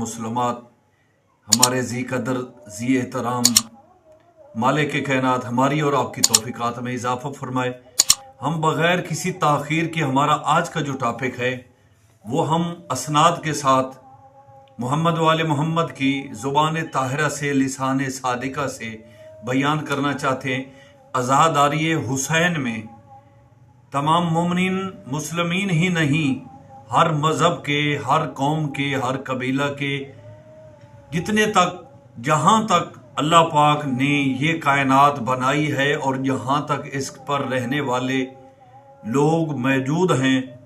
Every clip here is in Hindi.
मुस्लिमात, हमारे जी कदर जी एहतराम मालिक के कायनात हमारी और आपकी तौफीकात में इजाफा फरमाए। हम बग़ैर किसी ताख़ीर के हमारा आज का जो टॉपिक है वो हम असनाद के साथ मोहम्मद वाले मोहम्मद की ज़ुबान ताहिरा से लिसान सादिका से बयान करना चाहते हैं। अज़ादारी हुसैन में तमाम मोमिनीन मुस्लिमीन ही नहीं, हर मज़हब के, हर कौम के, हर कबीला के, जितने तक जहाँ तक अल्लाह पाक ने ये कायनात बनाई है और जहाँ तक इस पर रहने वाले लोग मौजूद हैं,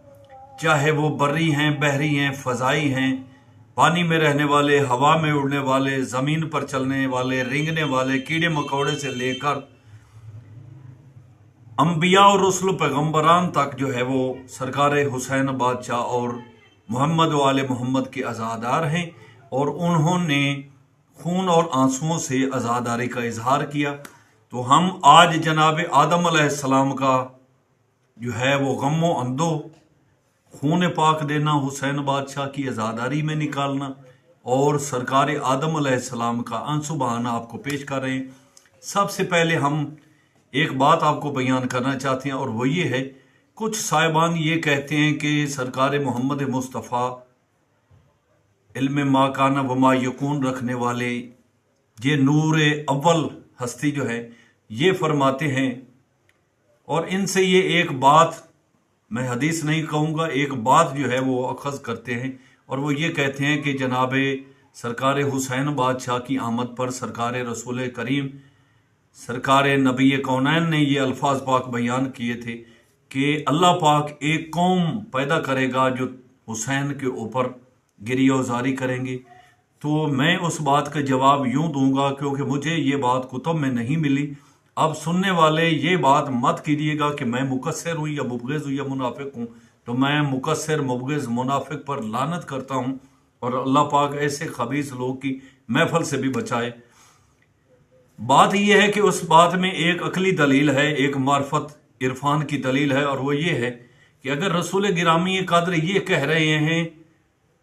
चाहे वो बर्री हैं, बहरी हैं, फ़ज़ाई हैं, पानी में रहने वाले, हवा में उड़ने वाले, ज़मीन पर चलने वाले, रेंगने वाले, कीड़े मकोड़े से लेकर अम्बिया और रसूल पैगम्बरान तक जो है वो सरकार हुसैन बादशाह और मोहम्मद वाले मोहम्मद के अज़ादार हैं और उन्होंने खून और आंसुओं से अज़ादारी का इजहार किया। तो हम आज जनाब आदम अलैहिस्सलाम का जो है वो गम्मो अंदो खून पाक देना, हुसैन बादशाह की अज़ादारी में निकालना और सरकार आदम अलैहिस्सलाम का आंसू बहाना आपको पेश कर रहे हैं। सबसे पहले हम एक बात आपको बयान करना चाहते हैं और वो ये है, कुछ साहिबान ये कहते हैं कि सरकार मोहम्मद मुस्तफ़ा इल्म माकाना व मा यकून रखने वाले ये नूर अव्वल हस्ती जो है ये फरमाते हैं और इनसे ये एक बात, मैं हदीस नहीं कहूँगा, एक बात जो है वो अखज़ करते हैं और वो ये कहते हैं कि जनाब सरकार हुसैन बादशाह की आमद पर सरकार रसूल करीम सरकार नबी कौनैन ने ये अल्फाज पाक बयान किए थे कि अल्लाह पाक एक कौम पैदा करेगा जो हुसैन के ऊपर गिरियोजारी करेंगे। तो मैं उस बात का जवाब यूं दूंगा, क्योंकि मुझे ये बात कुतुब में नहीं मिली। अब सुनने वाले ये बात मत कीजिएगा कि मैं मुकस्सिर हूँ या मुबग़िज़ हूँ या मुनाफिक हूँ। तो मैं मुकस्सिर, मुबग़िज़, मुनाफिक पर लानत करता हूँ और अल्लाह पाक ऐसे खबीस लोग की महफल से भी बचाए। बात यह है कि उस बात में एक अकली दलील है, एक मार्फत इरफान की दलील है और वो ये है कि अगर रसूल गिरामी कद्र ये कह रहे हैं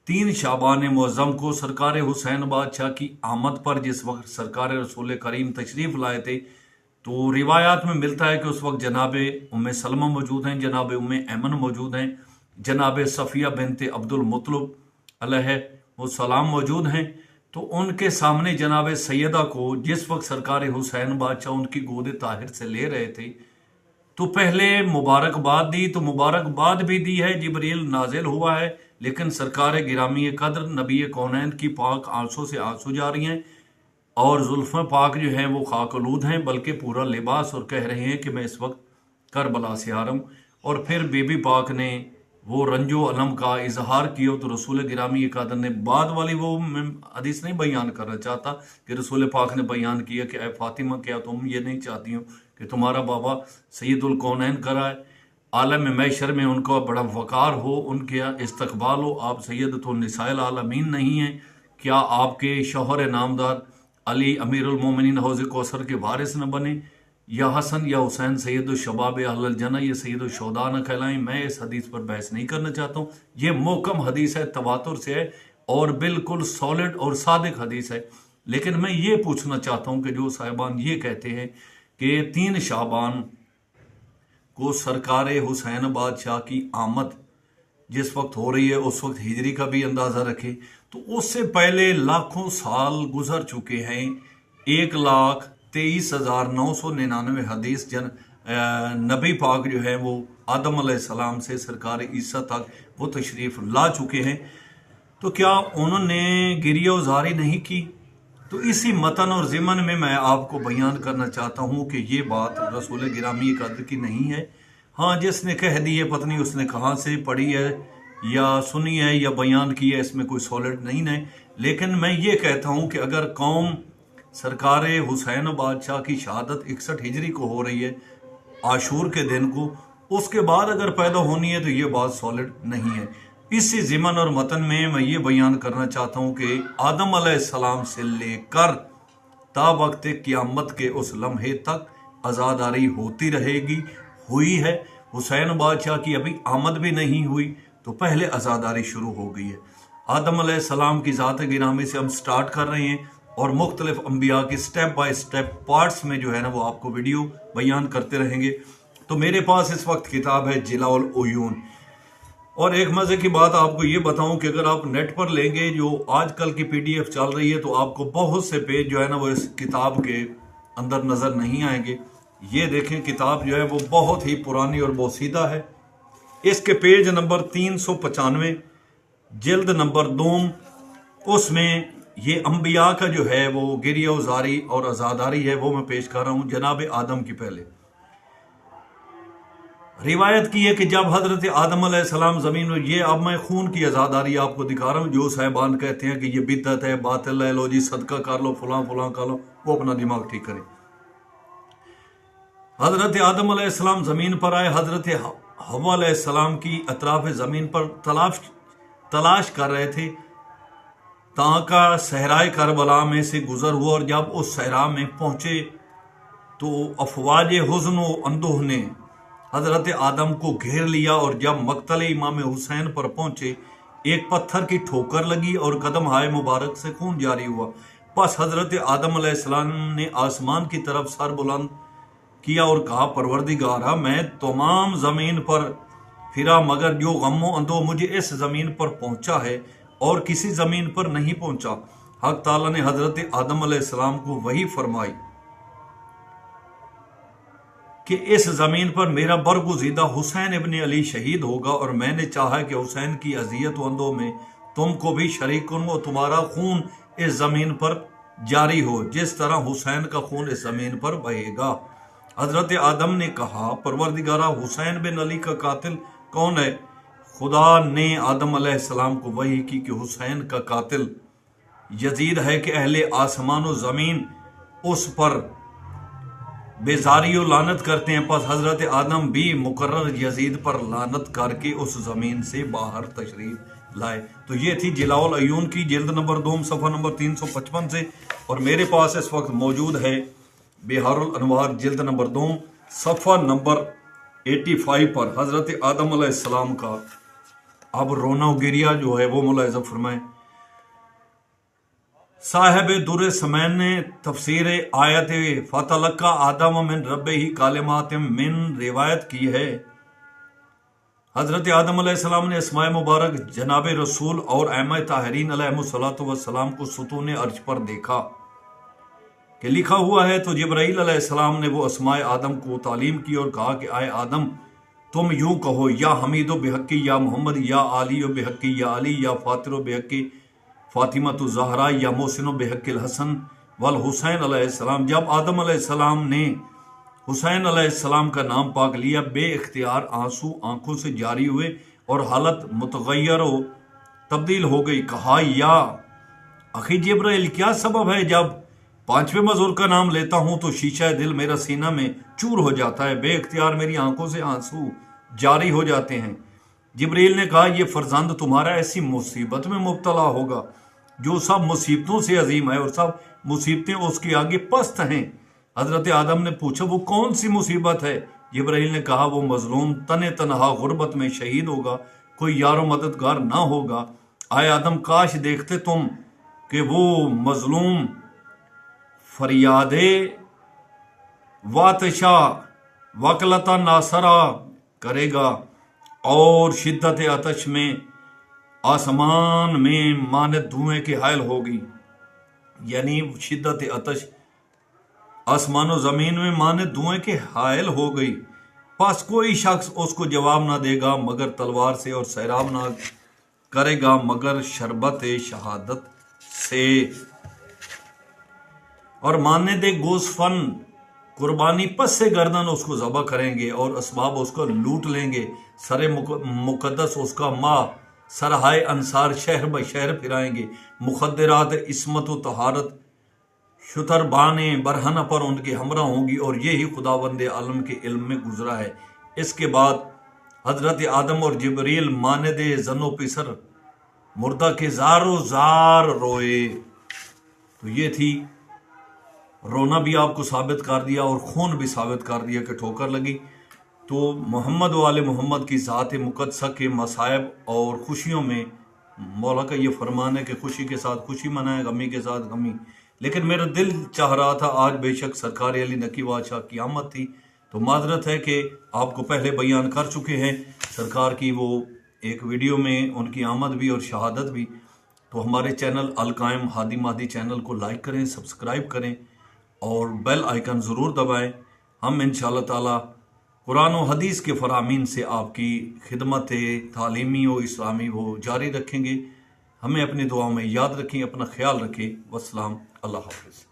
3 शाबान मुअज़्ज़म को सरकार हुसैन बादशाह की आमद पर, जिस वक्त सरकार रसूल करीम तशरीफ़ लाए थे, तो रिवायात में मिलता है कि उस वक्त जनाब उम्मे सलमा मौजूद हैं, जनाब उम्मे ऐमन मौजूद हैं, जनाब सफ़िया बिनते अब्दुल मुत्तलिब अलैहिस्सलाम मौजूद हैं। तो उनके सामने जनाब सैयदा को जिस वक्त सरकार हुसैन बादशाह उनकी गोद ताहिर से ले रहे थे तो पहले मुबारकबाद दी, तो मुबारकबाद भी दी है, जिब्रील नाजिल हुआ है, लेकिन सरकार गिरामी कद्र नबी कौनैन की पाक आंसू से आंसू जारी हैं और जुल्फ़ें पाक जो हैं वो खाकलूद हैं, बल्कि पूरा लिबास, और कह रहे हैं कि मैं इस वक्त करबला से आ रहा हूँ। और फिर बीबी पाक ने वो रंजो अलम का इजहार किया तो रसूल गिरामी कद्र ने बाद वाली, वो मैं हदीस नहीं बयान करना चाहता, कि रसूल पाक ने बयान किया कि ए फातिमा, क्या तुम ये नहीं चाहती हो कि तुम्हारा बाबा सैयदुल कौनैन कराए, आलम मैशर में उनका बड़ा वक़ार हो, उनके इस्तकबाल हो, आप सैयदतुन निसाइल आलमीन नहीं हैं? क्या आपके शौहर नामदार अली अमीरुल मोमिनीन हौज़ कौसर के वारिस न बने? या हसन या हुसैन सैयद शबाब अहल जना, ये सैयद शोदा न कहलाएं? मैं इस हदीस पर बहस नहीं करना चाहता हूँ। ये मोकम हदीस है, तवातुर से है और बिल्कुल सॉलिड और सादिक हदीस है। लेकिन मैं ये पूछना चाहता हूँ कि जो साहिबान ये कहते हैं कि 3 शाबान को सरकार हुसैन बादशाह की आमद जिस वक्त हो रही है उस वक्त हिजरी का भी अंदाज़ा रखें, तो उससे पहले लाखों साल गुजर चुके हैं। 1,23,999 हदीस नबी पाक जो है वो आदम अलैहिस्सलाम से सरकार ईसा तक वो तशरीफ़ ला चुके हैं, तो क्या उन्होंने गिरियोज़ारी नहीं की? तो इसी मतन और ज़िमन में मैं आपको बयान करना चाहता हूँ कि ये बात रसूल गिरामी कद्र की नहीं है। हाँ, जिसने कह दी है, पत्नी उसने कहाँ से पढ़ी है या सुनी है या बयान की है, इसमें कोई सॉलिड नहीं है। लेकिन मैं ये कहता हूँ कि अगर कौम सरकार हुसैन बादशाह की शहादत 61 हिजरी को हो रही है, आशूर के दिन को, उसके बाद अगर पैदा होनी है, तो ये बात सॉलिड नहीं है। इसी ज़िमन और मतन में मैं ये बयान करना चाहता हूँ कि आदम अलैहिस्सलाम से लेकर ता वक्त क़यामत के उस लम्हे तक आज़ादारी होती रहेगी, हुई है। हुसैन बादशाह की अभी आमद भी नहीं हुई तो पहले आज़ादारी शुरू हो गई है। आदम अलैहिस्सलाम की ज़ात गिरामी से हम स्टार्ट कर रहे हैं और मुख्तलिफ अम्बिया की स्टेप बाय स्टेप पार्ट्स में जो है ना वो आपको वीडियो बयान करते रहेंगे। तो मेरे पास इस वक्त किताब है जिलाउल उयून। और एक मज़े की बात आपको ये बताऊं कि अगर आप नेट पर लेंगे जो आजकल की PDF चल रही है तो आपको बहुत से पेज जो है ना वो इस किताब के अंदर नज़र नहीं आएंगे। ये देखें, किताब जो है वो बहुत ही पुरानी और बोसीदा है। इसके पेज नंबर 395, जिल्द नंबर 2, उसमें ये अम्बिया का जो है वो गिरिया उजारी और आज़ादारी है वो मैं पेश कर रहा हूँ जनाब आदम की। पहले रिवायत की है कि जब हजरत आदम अलैहिस्सलाम ज़मीन में, ये अब मैं खून की आज़ादारी आपको दिखा रहा हूँ। जो साहिबान कहते हैं कि ये बिदअत है, बातिल है, लो जी सदका कर लो, फलां फलां कर लो, वो अपना दिमाग ठीक करें। हजरत आदम अलैहिस्सलाम ज़मीन पर आए। हजरत हव्वा अलैहिस्सलाम की अतराफ ज़मीन पर तलाश कर रहे थे। ताका सहराए करबला में से गुजर हुआ और जब उस सहरा में पहुंचे तो अफवाज हुज़्न व अंदोह ने हजरत आदम को घेर लिया और जब मक्तल इमाम हुसैन पर पहुंचे एक पत्थर की ठोकर लगी और कदम हाय मुबारक से खून जारी हुआ। बस हजरत आदम अलैहिस्सलाम ने आसमान की तरफ सर बुलंद किया और कहा, परवरदिगारा, मैं तमाम ज़मीन पर फिरा मगर जो गमो अंदो मुझे इस ज़मीन पर पहुंचा है और किसी ज़मीन पर नहीं पहुंचा। हक ताला ने हजरत आदम अलैहिस्सलाम को वही फरमाई कि इस ज़मीन पर मेरा बरगुज़ीदा हुसैन इब्न अली शहीद होगा और मैंने चाहा कि हुसैन की अज़ियत वंदों में तुमको भी शरीक करूँ और तुम्हारा खून इस ज़मीन पर जारी हो जिस तरह हुसैन का खून इस ज़मीन पर बहेगा। हजरत आदम ने कहा, परवरदिगारा, हुसैन बिन अली का कातिल कौन है? खुदा ने आदम अलैहिस्सलाम को वही की कि हुसैन का कातिल यजीद है कि अहले आसमान व ज़मीन उस पर बेजारी और लानत करते हैं। बस हजरत आदम भी मुकर्रर यजीद पर लानत करके उस ज़मीन से बाहर तशरीफ लाए। तो ये थी जिलाउल उयून की जिल्द नंबर 2 सफ़ा नंबर 355 से। और मेरे पास इस वक्त मौजूद है बिहारुल अनवार जिल्द नंबर 2 सफ़ा नंबर 85 पर हजरत आदम अलैहिस्सलाम का अब रोना गिरिया जो है वो मुलाहिज़ा फरमाएं। साहिब दुर समैन ने तफसीर आयत फतलक्का आदम मिन रब्बिही कालिमातिम मिन रिवायत की है। हजरत आदम अलैहिस्सलाम ने अस्माए मुबारक जनाब रसूल और अम्मा ताहरीन अलैहिमुस्सलातु वस्सलाम को सुतून अर्श पर देखा कि लिखा हुआ है। तो जिब्राईल अलैहिस्सलाम ने वो अस्माए आदम को तालीम की और कहा कि आए आदम, तुम यूं कहो, या हमीदो बेहक्की या मोहम्मद, या आलियो बेहक्की या अली, या फातिरो बेहक्की फातिमा तो ज़हरा, या मोहसिनो बेहक्किल हसन वल हुसैन अलैहिस्सलाम। जब आदम अलैहिस्सलाम ने हुसैन अलैहिस्सलाम का नाम पाक लिया, बेइख्तियार आंसू आंखों से जारी हुए और हालत मुतगय्यर तब्दील हो गई। कहा, या अखी जिब्राइल, क्या सबब है जब पांचवें मजूर का नाम लेता हूं तो शीशा दिल मेरा सीना में चूर हो जाता है, बेइख्तियार मेरी आंखों से आंसू जारी हो जाते हैं। जिब्रील ने कहा, यह फर्जंद तुम्हारा ऐसी मुसीबत में मुब्तला होगा जो सब मुसीबतों से अजीम है और सब मुसीबतें उसके आगे पस्त हैं। हजरत आदम ने पूछा, वो कौन सी मुसीबत है? जिब्राइल ने कहा, वो मजलूम तने तनहा गुर्बत में शहीद होगा, कोई यारो मददगार ना होगा। आए आदम, काश देखते तुम कि वो मजलूम फरियादे वातशा वकलता नासरा करेगा और शिद्दत आतश में आसमान में मानत धुएं के हायल होगी। यानी शिद्दत आतश आसमान और जमीन में मानत धुएं के हायल हो गई। पास कोई शख्स उसको जवाब ना देगा मगर तलवार से और सैराब ना करेगा मगर शरबत शहादत से। और मानने दे गोसफन कुर्बानी पस से गर्दन उसको ज़बह करेंगे और असबाब उसको लूट लेंगे। सरे मुकद्दस उसका माँ सरहाय अंसार शहर ब शहर फिराएंगे। मुखद्दरात इस्मत व तहारत शुतरबाने बरहना पर उनके हमरा होंगी और यही खुदावंद आलम के इल्म में गुजरा है। इसके बाद हजरत आदम और जिब्रील मानद जनो पिसर मुर्दा के ज़ारो ज़ार रोए। तो ये थी, रोना भी आपको साबित कर दिया और खून भी साबित कर दिया कि ठोकर लगी। तो मोहम्मद वाले मोहम्मद की ज़ात मुक़द्दसा के मसायब और खुशियों में मौला का ये फरमान है कि खुशी के साथ खुशी मनाए, गमी के साथ गमी। लेकिन मेरा दिल चाह रहा था, आज बेशक सरकार अली नकी बादशाह की आमद थी, तो माजरत है कि आपको पहले बयान कर चुके हैं सरकार की वो एक वीडियो में उनकी आमद भी और शहादत भी। तो हमारे चैनल अल कायम हादी मादी चैनल को लाइक करें, सब्सक्राइब करें और बेल आइकन ज़रूर दबाएं। हम इंशाअल्लाह ताला कुरान और हदीस के फरामीन से आपकी खिदमत तालीमी व इस्लामी वो जारी रखेंगे। हमें अपनी दुआओं में याद रखें, अपना ख्याल रखें। वस्सलाम, अल्लाह हाफ़िज़।